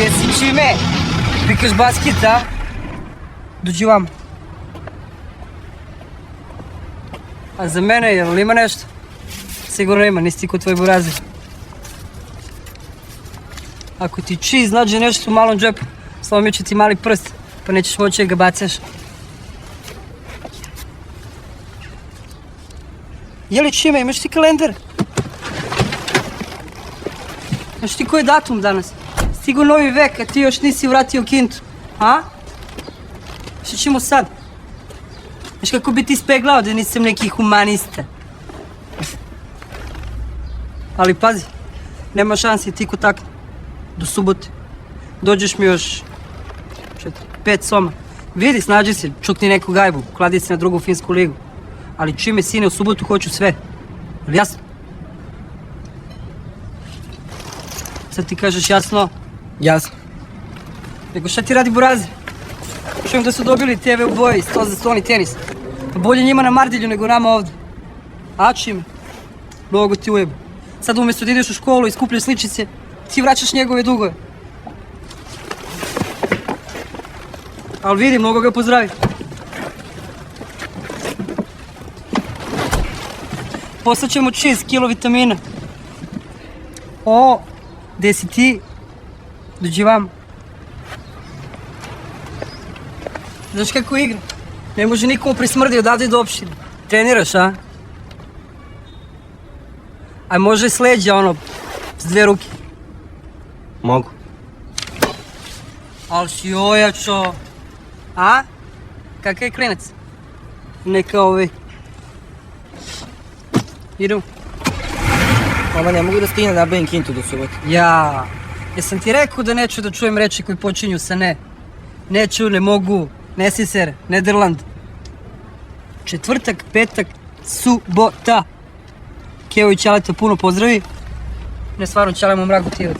Gdje si čime? Pikaš basket, a? Dođi vam. A za mene, jel ima nešto? Sigurno ima, nisi ti kod tvoj burazi. Ako ti čiz nađe nešto u malom džepu, slomit ću ti mali prst, pa nećeš moći da ga bacaš. Jeli čime, imaš ti kalendar? Znaš ti koji je datum danas? Stigo novi vek, a ti još nisi vratio kintu, a? Šta ćemo sad? Znaš kako bi ti speglao da nisam neki humanista? Ali pazi, nema šansi ti ko takne. Do subote. Dođeš mi još 4-5 soma. Vidi, snađi se, čukni neku gajbu, kladi se na drugu finsku ligu. Ali čime, sine, u subotu hoću sve. Jel jasno? Sad ti kažeš jasno? Jasno. Nego šta ti radi burazi? Čujem da su dobili TV u boji, 100 za 100 tenis. Pa bolje njima na Mardilju nego nama ovde. A čime? Mnogo ti ujebu. Sad umjesto da ideš u školu i skupljaš sličice, ti vraćaš njegove dugove. Ali vidi, mnogo ga pozdravi. Poslaćemo čiz, kilo vitamina. O, gde si ti? Dođi vam. Znaš kako igra? Ne može nikomu prismrdi odavde do opštine. Treniraš, a? A može s leđa, ono, s 2 ruke. Mogu. Ali si ojačo. A? Kakav je klinac? Neka ovi. Idemo. Mama, ne mogu da stignem da nabavim kintu do subote. Ja. Jesam ti rekao da neću da čujem reči koji počinju sa ne. Neću, ne mogu, ne siser, Nederland. Četvrtak, petak, subota. Keo i Ćaleta puno pozdravi. Ne stvarno Ćalemo mraku tirac.